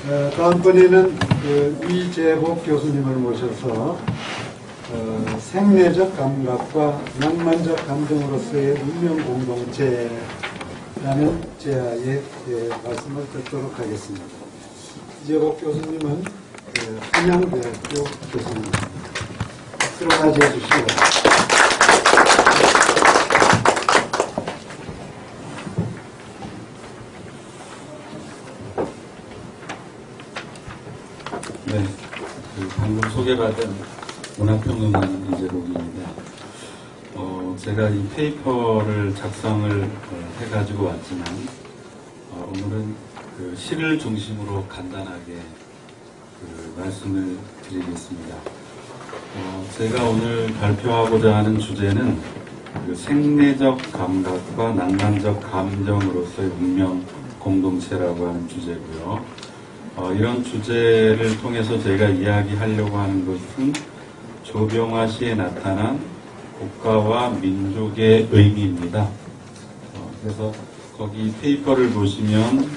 다음번에는 이재복 교수님을 모셔서 생내적 감각과 낭만적 감정으로서의 운명 공동체라는 제아의 말씀을 듣도록 하겠습니다. 이재복 교수님은 한양대학교 교수님입니다. 박수로 맞이해 주시기 네, 방금 소개받은 문학평론가 이재복입니다. 제가 이 페이퍼를 작성을 해가지고 왔지만 오늘은 시를 중심으로 간단하게 말씀을 드리겠습니다. 제가 오늘 발표하고자 하는 주제는 생내적 감각과 낭만적 감정으로서의 운명 공동체라고 하는 주제고요. 이런 주제를 통해서 제가 이야기하려고 하는 것은 조병화 시에 나타난 국가와 민족의 의미입니다. 그래서 거기 페이퍼를 보시면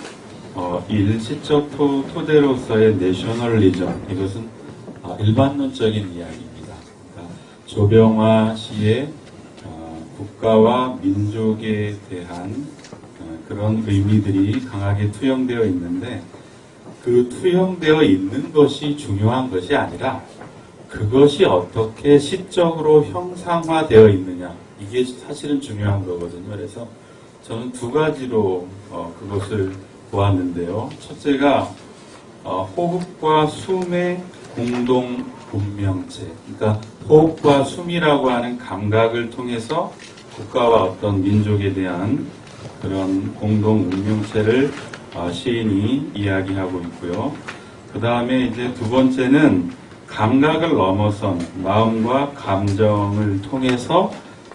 일시적 토대로서의 내셔널리즘, 이것은 일반론적인 이야기입니다. 그러니까 조병화 시의 국가와 민족에 대한 그런 의미들이 강하게 투영되어 있는데, 그 투영되어 있는 것이 중요한 것이 아니라 그것이 어떻게 시적으로 형상화되어 있느냐, 이게 사실은 중요한 거거든요. 그래서 저는 두 가지로 그것을 보았는데요. 첫째가 호흡과 숨의 공동 운명체, 그러니까 호흡과 숨이라고 하는 감각을 통해서 국가와 어떤 민족에 대한 그런 공동 운명체를 시인이 이야기하고 있고요. 그 다음에 이제 두 번째는 감각을 넘어선 마음과 감정을 통해서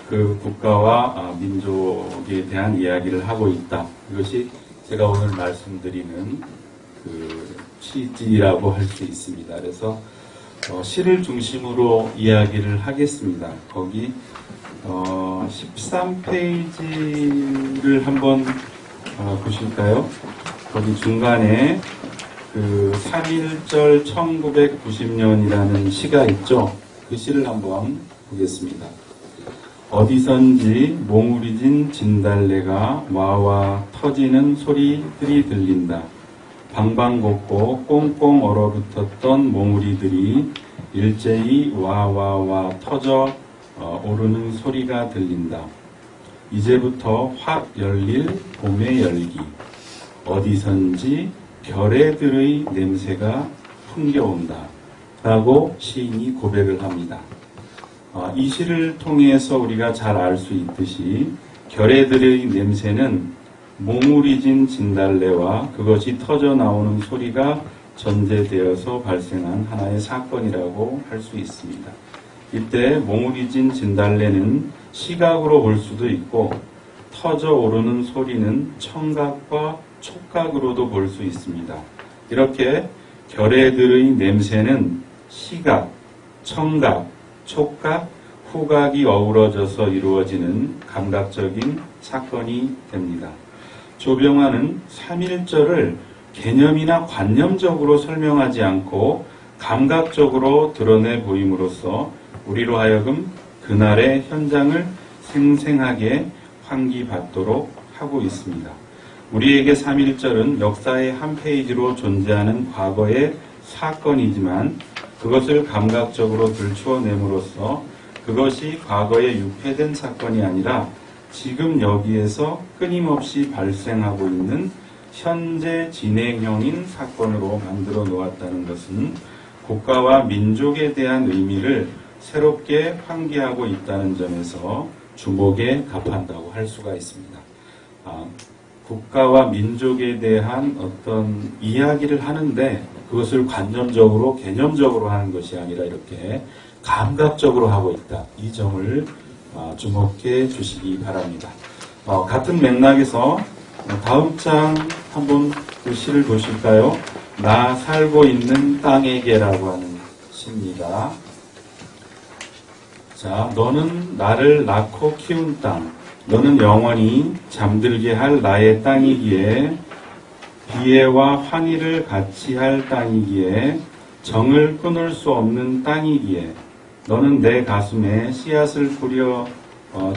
그 국가와 민족에 대한 이야기를 하고 있다. 이것이 제가 오늘 말씀드리는 그 취지라고 할 수 있습니다. 그래서 시를 중심으로 이야기를 하겠습니다. 거기 13페이지를 한번 보실까요? 거기 중간에 그 3.1절 1990년이라는 시가 있죠? 그 시를 한번 보겠습니다. 어디선지 몽우리진 진달래가 와와 터지는 소리들이 들린다. 방방곡곡 꽁꽁 얼어붙었던 몽우리들이 일제히 와와와 터져 오르는 소리가 들린다. 이제부터 확 열릴 봄의 열기. 어디선지 결애들의 냄새가 풍겨온다. 라고 시인이 고백을 합니다. 이 시를 통해서 우리가 잘 알 수 있듯이 결애들의 냄새는 몽우리진 진달래와 그것이 터져 나오는 소리가 전제되어서 발생한 하나의 사건이라고 할 수 있습니다. 이때 몽우리진 진달래는 시각으로 볼 수도 있고 터져 오르는 소리는 청각과 촉각으로도 볼 수 있습니다. 이렇게 결애들의 냄새는 시각, 청각, 촉각, 후각이 어우러져서 이루어지는 감각적인 사건이 됩니다. 조병화는 3.1절을 개념이나 관념적으로 설명하지 않고 감각적으로 드러내 보임으로써 우리로 하여금 그날의 현장을 생생하게 환기받도록 하고 있습니다. 우리에게 3.1절은 역사의 한 페이지로 존재하는 과거의 사건이지만 그것을 감각적으로 들추어냄으로써 그것이 과거에 유폐된 사건이 아니라 지금 여기에서 끊임없이 발생하고 있는 현재 진행형인 사건으로 만들어 놓았다는 것은 국가와 민족에 대한 의미를 새롭게 환기하고 있다는 점에서 주목에 값한다고 할 수가 있습니다. 국가와 민족에 대한 어떤 이야기를 하는데 그것을 관념적으로 개념적으로 하는 것이 아니라 이렇게 감각적으로 하고 있다. 이 점을 주목해 주시기 바랍니다. 같은 맥락에서 다음 장 한번 그 시를 보실까요? 나 살고 있는 땅에게라고 하는 시입니다. 자, 너는 나를 낳고 키운 땅, 너는 영원히 잠들게 할 나의 땅이기에 비애와 환희를 같이 할 땅이기에 정을 끊을 수 없는 땅이기에 너는 내 가슴에 씨앗을 뿌려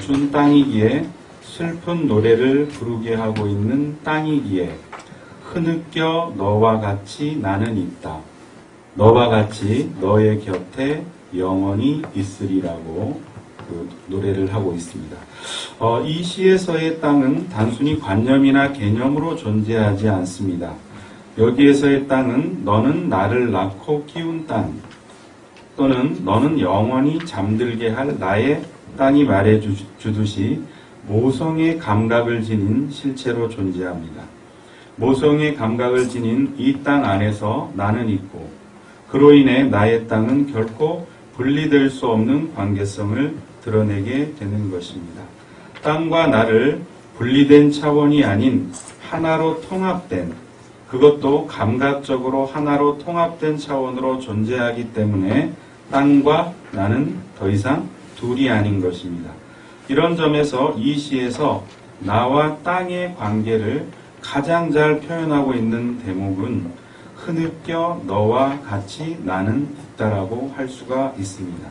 준 땅이기에 슬픈 노래를 부르게 하고 있는 땅이기에 흐느껴 너와 같이 나는 있다. 너와 같이 너의 곁에 영원히 있으리라고 그 노래를 하고 있습니다. 이 시에서의 땅은 단순히 관념이나 개념으로 존재하지 않습니다. 여기에서의 땅은 너는 나를 낳고 키운 땅 또는 너는 영원히 잠들게 할 나의 땅이 말해주듯이 모성의 감각을 지닌 실체로 존재합니다. 모성의 감각을 지닌 이 땅 안에서 나는 있고 그로 인해 나의 땅은 결코 분리될 수 없는 관계성을 드러내게 되는 것입니다. 땅과 나를 분리된 차원이 아닌 하나로 통합된, 그것도 감각적으로 하나로 통합된 차원으로 존재하기 때문에 땅과 나는 더 이상 둘이 아닌 것입니다. 이런 점에서 이 시에서 나와 땅의 관계를 가장 잘 표현하고 있는 대목은 흐느껴 너와 같이 나는 있다라고 할 수가 있습니다.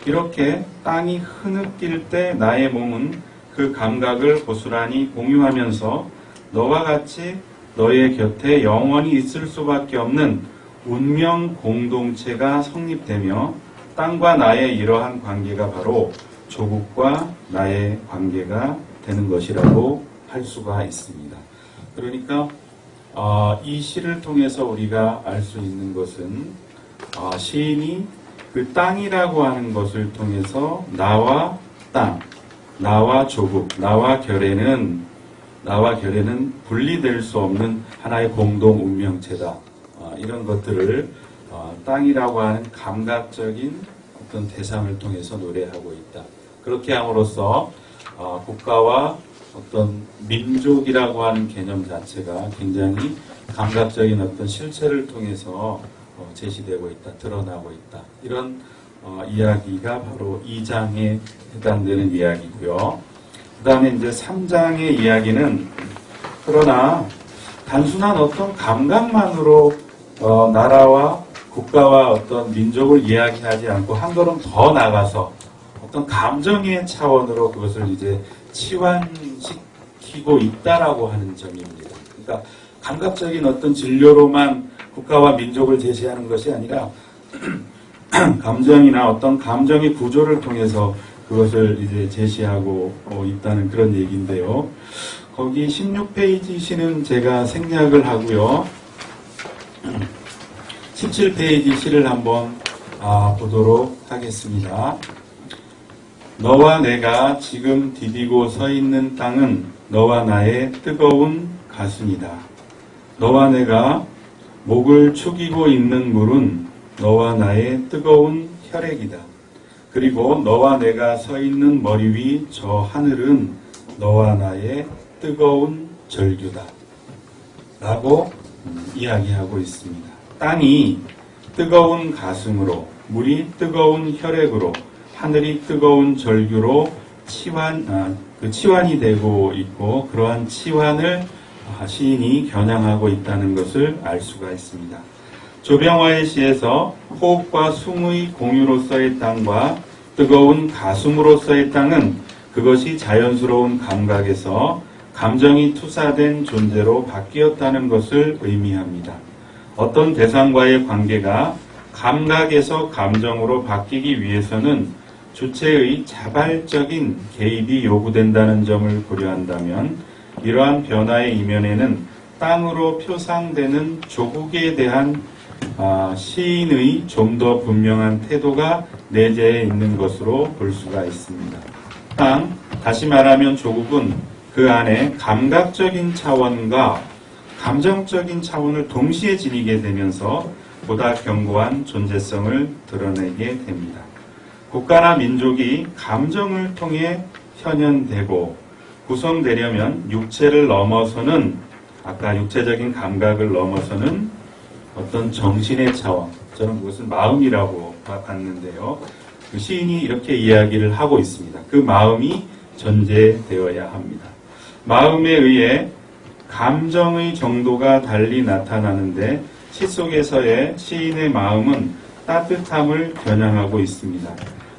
이렇게 땅이 흐느낄 때 나의 몸은 그 감각을 고스란히 공유하면서 너와 같이 너의 곁에 영원히 있을 수밖에 없는 운명 공동체가 성립되며 땅과 나의 이러한 관계가 바로 조국과 나의 관계가 되는 것이라고 할 수가 있습니다. 그러니까 이 시를 통해서 우리가 알 수 있는 것은 시인이 그 땅이라고 하는 것을 통해서 나와 땅, 나와 조국, 나와 결에는 분리될 수 없는 하나의 공동 운명체다. 이런 것들을 땅이라고 하는 감각적인 어떤 대상을 통해서 노래하고 있다. 그렇게 함으로써 국가와 어떤 민족이라고 하는 개념 자체가 굉장히 감각적인 어떤 실체를 통해서 제시되고 있다, 드러나고 있다. 이런 이야기가 바로 2장에 해당되는 이야기고요. 그 다음에 이제 3장의 이야기는 그러나 단순한 어떤 감각만으로 나라와 국가와 어떤 민족을 이야기하지 않고 한 걸음 더 나가서 어떤 감정의 차원으로 그것을 이제 치환시키고 있다라고 하는 점입니다. 그러니까 감각적인 어떤 진료로만 국가와 민족을 제시하는 것이 아니라 감정이나 어떤 감정의 구조를 통해서 그것을 이제 제시하고 있다는 그런 얘기인데요. 거기 16페이지 시는 제가 생략을 하고요. 17페이지 시를 한번 보도록 하겠습니다. 너와 내가 지금 디디고 서 있는 땅은 너와 나의 뜨거운 가슴이다. 너와 내가 목을 축이고 있는 물은 너와 나의 뜨거운 혈액이다. 그리고 너와 내가 서 있는 머리 위 저 하늘은 너와 나의 뜨거운 절규다. 라고 이야기하고 있습니다. 땅이 뜨거운 가슴으로, 물이 뜨거운 혈액으로, 하늘이 뜨거운 절규로 치환이 되고 있고 그러한 치환을 시인이 겨냥하고 있다는 것을 알 수가 있습니다. 조병화의 시에서 호흡과 숨의 공유로서의 땅과 뜨거운 가슴으로서의 땅은 그것이 자연스러운 감각에서 감정이 투사된 존재로 바뀌었다는 것을 의미합니다. 어떤 대상과의 관계가 감각에서 감정으로 바뀌기 위해서는 주체의 자발적인 개입이 요구된다는 점을 고려한다면 이러한 변화의 이면에는 땅으로 표상되는 조국에 대한 시인의 좀 더 분명한 태도가 내재해 있는 것으로 볼 수가 있습니다. 다시 말하면 조국은 그 안에 감각적인 차원과 감정적인 차원을 동시에 지니게 되면서 보다 견고한 존재성을 드러내게 됩니다. 국가나 민족이 감정을 통해 현현되고 구성되려면 육체를 넘어서는 아까 육체적인 감각을 넘어서는 어떤 정신의 차원, 저는 그것을 마음이라고 봤는데요. 그 시인이 이렇게 이야기를 하고 있습니다. 그 마음이 전제되어야 합니다. 마음에 의해 감정의 정도가 달리 나타나는데 시 속에서의 시인의 마음은 따뜻함을 겨냥하고 있습니다.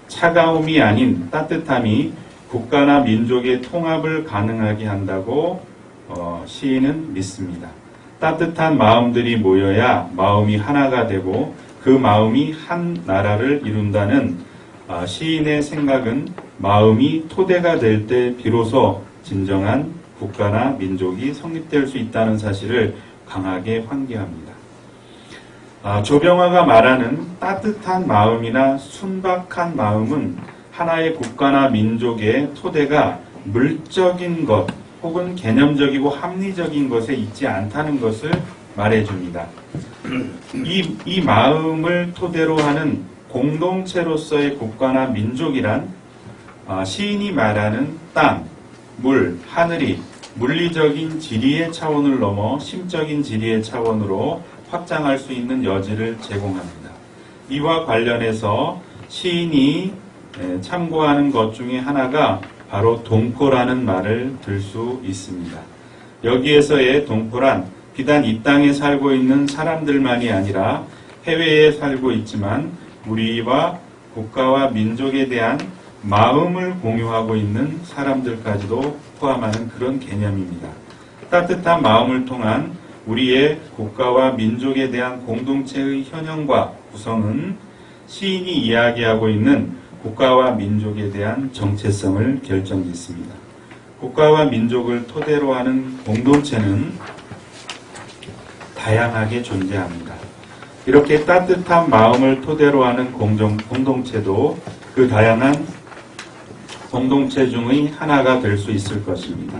차가움이 아닌 따뜻함이 국가나 민족의 통합을 가능하게 한다고 시인은 믿습니다. 따뜻한 마음들이 모여야 마음이 하나가 되고 그 마음이 한 나라를 이룬다는 시인의 생각은 마음이 토대가 될 때 비로소 진정한 국가나 민족이 성립될 수 있다는 사실을 강하게 환기합니다. 조병화가 말하는 따뜻한 마음이나 순박한 마음은 하나의 국가나 민족의 토대가 물적인 것 혹은 개념적이고 합리적인 것에 있지 않다는 것을 말해줍니다. 이 마음을 토대로 하는 공동체로서의 국가나 민족이란 시인이 말하는 땅, 물, 하늘이 물리적인 지리의 차원을 넘어 심적인 지리의 차원으로 확장할 수 있는 여지를 제공합니다. 이와 관련해서 시인이 참고하는 것 중에 하나가 바로 동포라는 말을 들 수 있습니다. 여기에서의 동포란 비단 이 땅에 살고 있는 사람들만이 아니라 해외에 살고 있지만 우리와 국가와 민족에 대한 마음을 공유하고 있는 사람들까지도 포함하는 그런 개념입니다. 따뜻한 마음을 통한 우리의 국가와 민족에 대한 공동체의 현형과 구성은 시인이 이야기하고 있는 국가와 민족에 대한 정체성을 결정짓습니다. 국가와 민족을 토대로 하는 공동체는 다양하게 존재합니다. 이렇게 따뜻한 마음을 토대로 하는 공동체도 그 다양한 공동체 중의 하나가 될 수 있을 것입니다.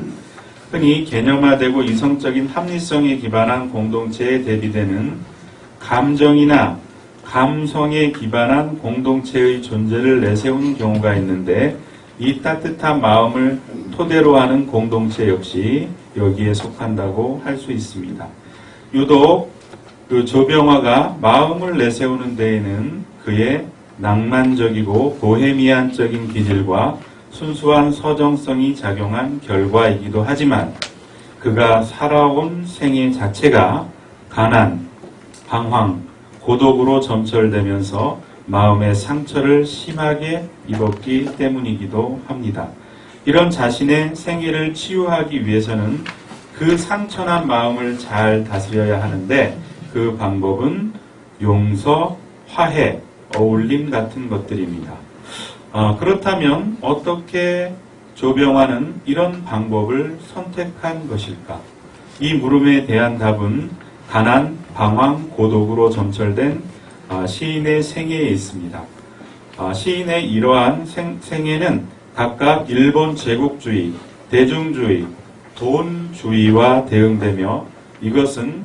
흔히 개념화되고 이성적인 합리성에 기반한 공동체에 대비되는 감정이나 감성에 기반한 공동체의 존재를 내세우는 경우가 있는데 이 따뜻한 마음을 토대로 하는 공동체 역시 여기에 속한다고 할 수 있습니다. 유독 그 조병화가 마음을 내세우는 데에는 그의 낭만적이고 보헤미안적인 기질과 순수한 서정성이 작용한 결과이기도 하지만 그가 살아온 생애 자체가 가난, 방황, 고독으로 점철되면서 마음의 상처를 심하게 입었기 때문이기도 합니다. 이런 자신의 생애를 치유하기 위해서는 그 상처난 마음을 잘 다스려야 하는데 그 방법은 용서, 화해, 어울림 같은 것들입니다. 그렇다면 어떻게 조병화는 이런 방법을 선택한 것일까? 이 물음에 대한 답은 가난, 방황, 고독으로 점철된 시인의 생애에 있습니다. 시인의 이러한 생애는 각각 일본 제국주의, 대중주의, 돈주의와 대응되며 이것은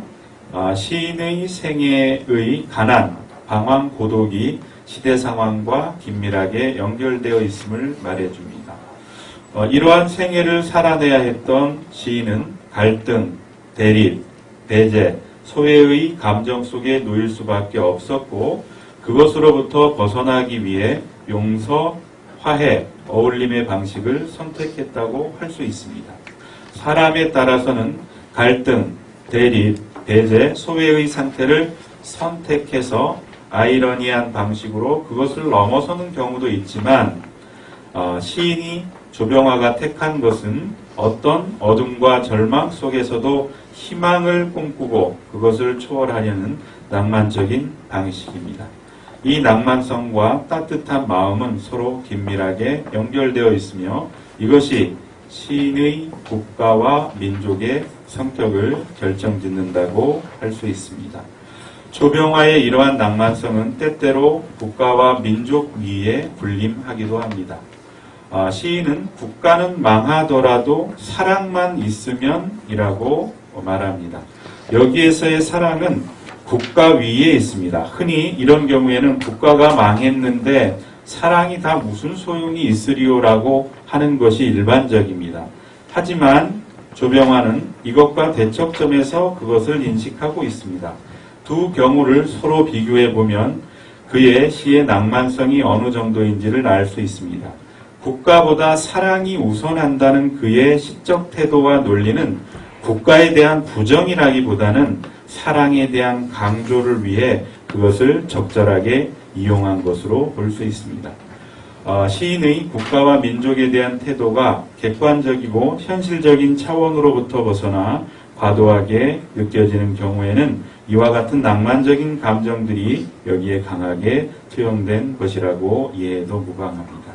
시인의 생애의 가난, 방황, 고독이 시대 상황과 긴밀하게 연결되어 있음을 말해줍니다. 이러한 생애를 살아내야 했던 시인은 갈등, 대립, 배제, 소외의 감정 속에 놓일 수밖에 없었고 그것으로부터 벗어나기 위해 용서, 화해, 어울림의 방식을 선택했다고 할 수 있습니다. 사람에 따라서는 갈등, 대립, 배제, 소외의 상태를 선택해서 아이러니한 방식으로 그것을 넘어서는 경우도 있지만 시인이 조병화가 택한 것은 어떤 어둠과 절망 속에서도 희망을 꿈꾸고 그것을 초월하려는 낭만적인 방식입니다. 이 낭만성과 따뜻한 마음은 서로 긴밀하게 연결되어 있으며 이것이 시인의 국가와 민족의 성격을 결정짓는다고 할 수 있습니다. 조병화의 이러한 낭만성은 때때로 국가와 민족 위에 군림하기도 합니다. 시인은 국가는 망하더라도 사랑만 있으면 이라고 말합니다. 여기에서의 사랑은 국가 위에 있습니다. 흔히 이런 경우에는 국가가 망했는데 사랑이 다 무슨 소용이 있으리요라고 하는 것이 일반적입니다. 하지만 조병화는 이것과 대척점에서 그것을 인식하고 있습니다. 두 경우를 서로 비교해 보면 그의 시의 낭만성이 어느 정도인지를 알 수 있습니다. 국가보다 사랑이 우선한다는 그의 시적 태도와 논리는 국가에 대한 부정이라기보다는 사랑에 대한 강조를 위해 그것을 적절하게 이용한 것으로 볼 수 있습니다. 시인의 국가와 민족에 대한 태도가 객관적이고 현실적인 차원으로부터 벗어나 과도하게 느껴지는 경우에는 이와 같은 낭만적인 감정들이 여기에 강하게 투영된 것이라고 이해해도 무방합니다.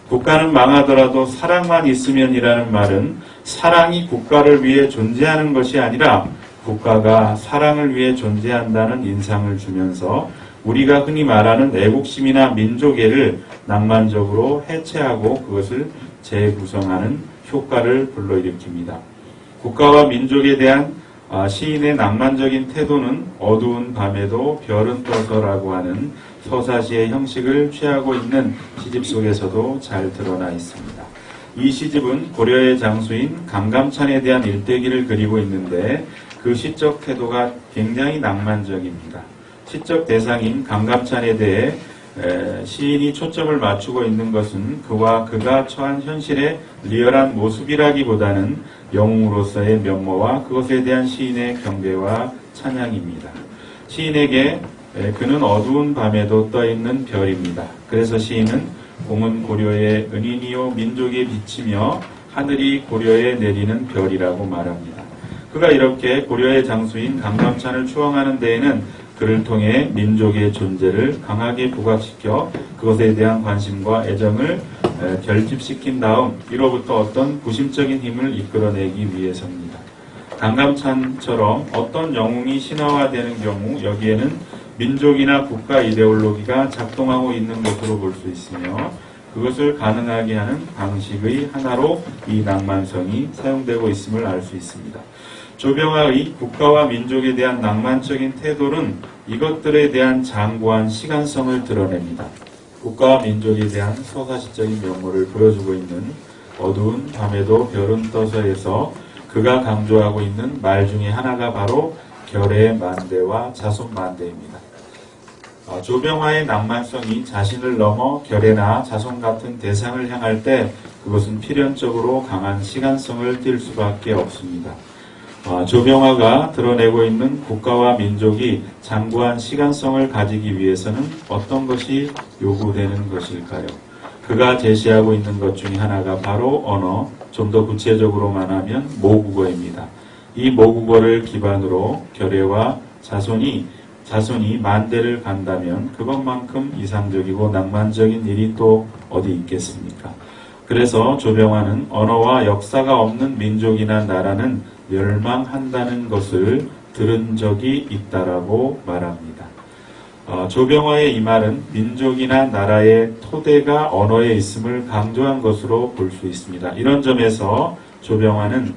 국가는 망하더라도 사랑만 있으면이라는 말은 사랑이 국가를 위해 존재하는 것이 아니라 국가가 사랑을 위해 존재한다는 인상을 주면서 우리가 흔히 말하는 애국심이나 민족애를 낭만적으로 해체하고 그것을 재구성하는 효과를 불러일으킵니다. 국가와 민족에 대한 시인의 낭만적인 태도는 어두운 밤에도 별은 떠서라고 하는 서사시의 형식을 취하고 있는 시집 속에서도 잘 드러나 있습니다. 이 시집은 고려의 장수인 강감찬에 대한 일대기를 그리고 있는데 그 시적 태도가 굉장히 낭만적입니다. 시적 대상인 강감찬에 대해 시인이 초점을 맞추고 있는 것은 그가 처한 현실의 리얼한 모습이라기보다는 영웅으로서의 면모와 그것에 대한 시인의 경배와 찬양입니다. 시인에게 그는 어두운 밤에도 떠있는 별입니다. 그래서 시인은 공은 고려의 은인이요 민족에 비치며 하늘이 고려에 내리는 별이라고 말합니다. 그가 이렇게 고려의 장수인 강감찬을 추앙하는 데에는 그를 통해 민족의 존재를 강하게 부각시켜 그것에 대한 관심과 애정을 결집시킨 다음 이로부터 어떤 구심적인 힘을 이끌어내기 위해서입니다. 강감찬처럼 어떤 영웅이 신화화되는 경우 여기에는 민족이나 국가 이데올로기가 작동하고 있는 것으로 볼 수 있으며 그것을 가능하게 하는 방식의 하나로 이 낭만성이 사용되고 있음을 알 수 있습니다. 조병화의 국가와 민족에 대한 낭만적인 태도는 이것들에 대한 장고한 시간성을 드러냅니다. 국가와 민족에 대한 서사시적인 면모를 보여주고 있는 어두운 밤에도 별은 떠서에서 그가 강조하고 있는 말 중에 하나가 바로 결의 만대와 자손 만대입니다. 조병화의 낭만성이 자신을 넘어 결의나 자손 같은 대상을 향할 때 그것은 필연적으로 강한 시간성을 띨 수밖에 없습니다. 조병화가 드러내고 있는 국가와 민족이 장구한 시간성을 가지기 위해서는 어떤 것이 요구되는 것일까요? 그가 제시하고 있는 것 중에 하나가 바로 언어, 좀 더 구체적으로 말하면 모국어입니다. 이 모국어를 기반으로 결의와 자손이 만대를 간다면 그것만큼 이상적이고 낭만적인 일이 또 어디 있겠습니까? 그래서 조병화는 언어와 역사가 없는 민족이나 나라는 멸망한다는 것을 들은 적이 있다라고 말합니다. 조병화의 이 말은 민족이나 나라의 토대가 언어에 있음을 강조한 것으로 볼 수 있습니다. 이런 점에서 조병화는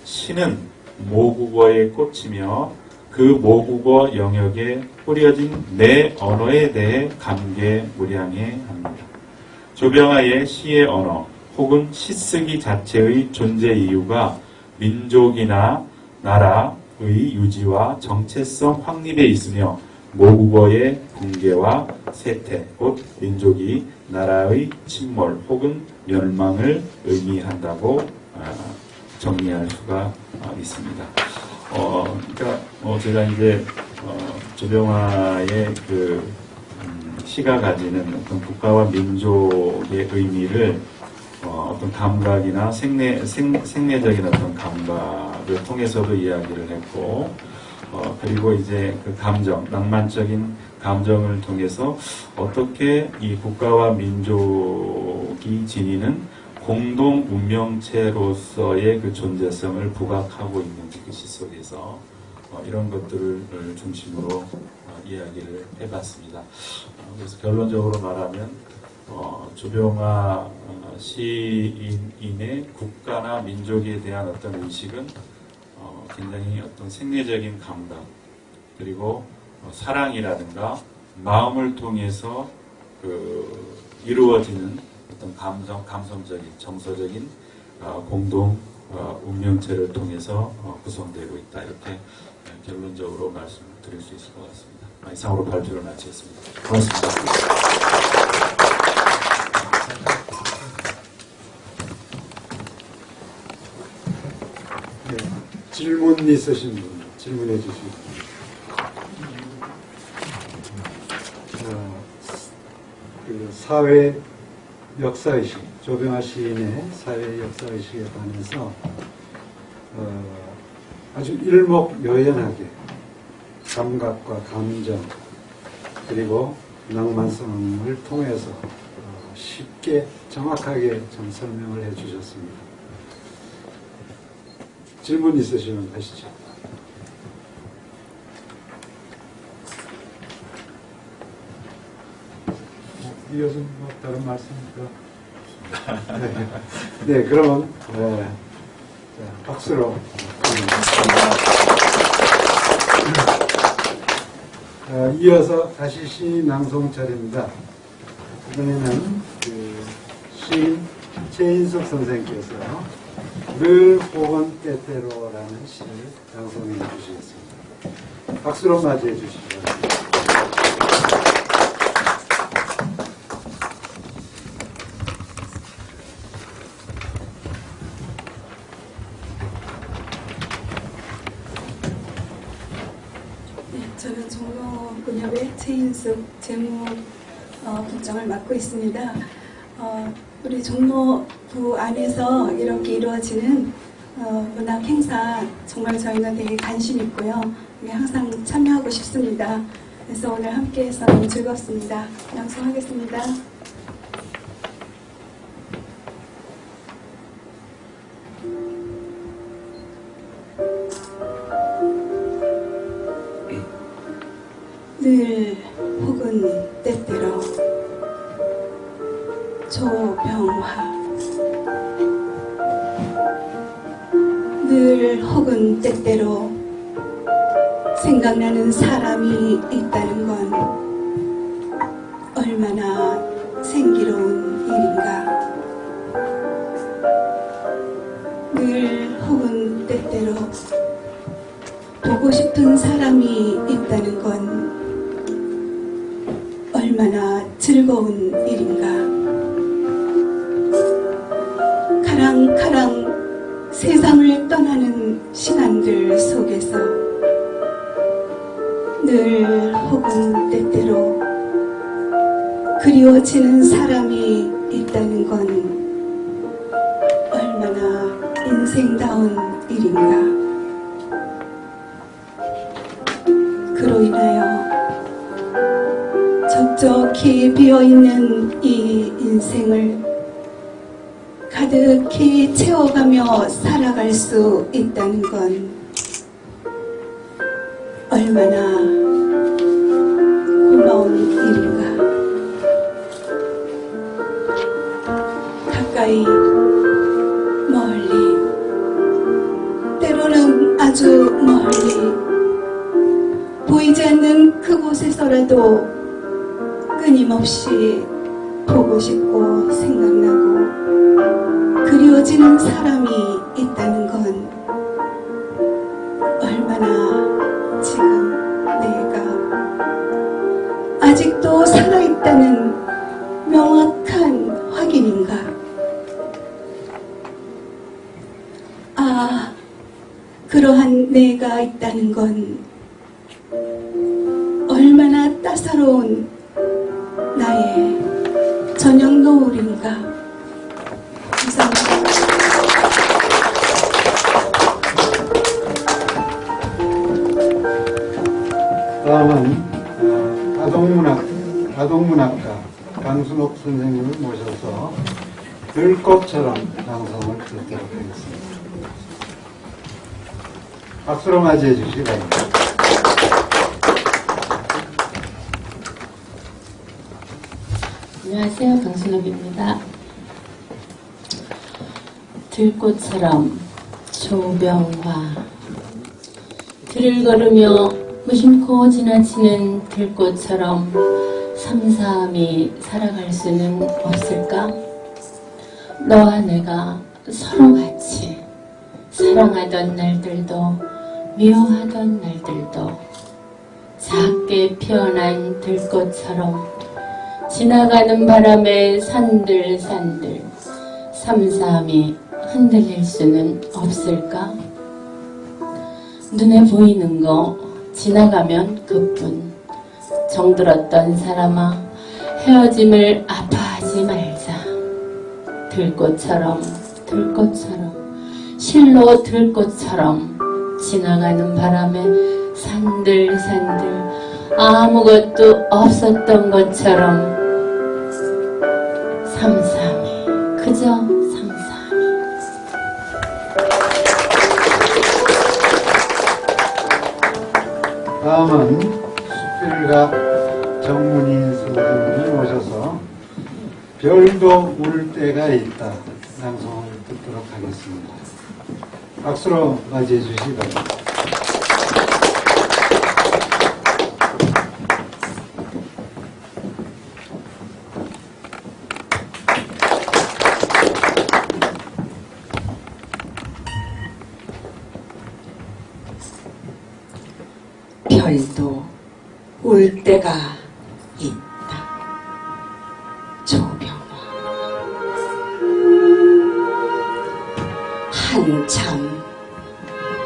신은 모국어에 꽂히며 그 모국어 영역에 뿌려진 내 언어에 대해 감개무량해 합니다. 조병화의 시의 언어 혹은 시쓰기 자체의 존재 이유가 민족이나 나라의 유지와 정체성 확립에 있으며 모국어의 붕괴와 쇠퇴, 곧 민족이 나라의 침몰 혹은 멸망을 의미한다고 정리할 수가 있습니다. 그러니까 제가 이제 조병화의 그 시가 가지는 어떤 국가와 민족의 의미를 어떤 감각이나 생내적인 어떤 감각을 통해서도 이야기를 했고, 그리고 이제 그 감정, 낭만적인 감정을 통해서 어떻게 이 국가와 민족이 지니는 공동 운명체로서의 그 존재성을 부각하고 있는지 그 시 속에서 이런 것들을 중심으로 이야기를 해봤습니다. 그래서 결론적으로 말하면 조병화 시인의 국가나 민족에 대한 어떤 의식은 굉장히 어떤 생리적인 감각 그리고 사랑이라든가 마음을 통해서 이루어지는 어떤 감성적인 정서적인 공동 운명체를 통해서 구성되고 있다 이렇게 결론적으로 말씀드릴 수 있을 것 같습니다. 이상으로 발표를 마치겠습니다. 고맙습니다. 네, 질문 있으신 분 질문해 주시고. 그 사회 역사의식, 조병하 시인의 사회 역사의식에 관해서 아주 일목요연하게 감각과 감정 그리고 낭만성을 통해서 쉽게 정확하게 좀 설명을 해 주셨습니다. 질문 있으시면 하시죠. 이어서 뭐 다른 말씀입니까? 네, 그러면 자, 박수로 이어서 다시 시 낭송 차례입니다. 이번에는 그 시인 최인석 선생님께서 늘 혹은 때때로라는 시를 낭송해 주시겠습니다. 박수로 맞이해 주시기 바랍니다. 저는 종로군협의 최인숙 재무 국장을 맡고 있습니다. 우리 종로구 안에서 이렇게 이루어지는 문학 행사 정말 저희는 되게 관심 있고요. 항상 참여하고 싶습니다. 그래서 오늘 함께해서 너무 즐겁습니다. 낭송하겠습니다. 늘 혹은 때때로 조병화 늘 혹은 때때로 생각나는 사람이 있다는 건 얼마나 생기로운 일인가. 늘 혹은 때때로 보고 싶은 사람이 있다는 건 얼마나 즐거운 일인가. 카랑카랑 세상을 떠나는 시간들 속에서 늘 혹은 때때로 그리워지는 사람이 있다는 건 얼마나 인생다운 일인가. 그로 인하여 적적히 비어있는 이 인생을 가득히 채워가며 살아갈 수 있다는 건 얼마나 고마운 일인가. 가까이 멀리 때로는 아주 멀리 보이지 않는 그곳에서라도 끊임없이 보고 싶고 생각나고 그리워지는 사람이 있다는 건 얼마나 지금 내가 아직도 살아있다는 명확한 확인인가. 아, 그러한 내가 있다는 건 얼마나 따사로운 나의 저녁 노을인가. 감사합니다. 다음은 아동문학가 강순옥 선생님을 모셔서 들꽃처럼 낭송을 듣도록 하겠습니다. 박수로 맞이해 주시기 바랍니다. 안녕하세요. 강순옥입니다. 들꽃처럼 조병화 길을 걸으며 무심코 지나치는 들꽃처럼 삼삼이 살아갈 수는 없을까? 너와 내가 서로 같이 사랑하던 날들도 미워하던 날들도 작게 피어난 들꽃처럼 지나가는 바람에 산들산들 삼삼이 흔들릴 수는 없을까? 눈에 보이는 거 지나가면 그뿐. 정들었던 사람아, 헤어짐을 아파하지 말자. 들꽃처럼 실로 들꽃처럼 지나가는 바람에 산들산들 아무것도 없었던 것처럼 삼삼이, 그저 삼삼이. 다음은 수필가 정문인 선생님을 모셔서 별도 울 때가 있다 낭송을 듣도록 하겠습니다. 박수로 맞이해 주시기 바랍니다. 별도 울 때가 있다. 조병화. 한참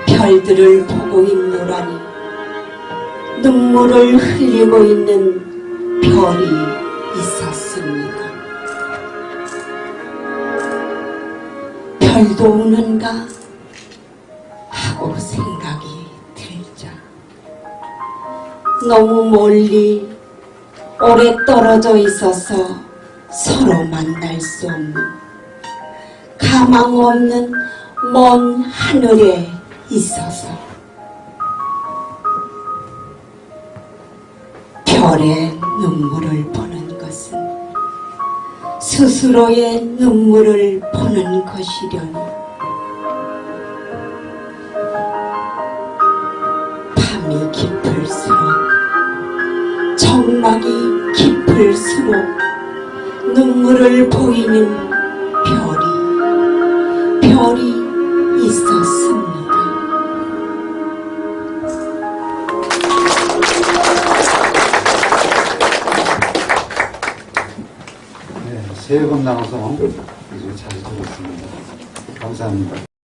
별들을 보고 있노라니 눈물을 흘리고 있는 별이 있었습니다. 별도 우는가 하고 생각이 들자 너무 멀리 오래 떨어져 있어서 서로 만날 수 없는 가망 없는 먼 하늘에 있어서 별의 눈물을 보는 것은 스스로의 눈물을 보는 것이려니 밤이 깊을수록 정막이 깊을수록 눈물을 보이는 별이 있었습니다. 네, 세금 낭송 이제 잘 들었습니다. 감사합니다.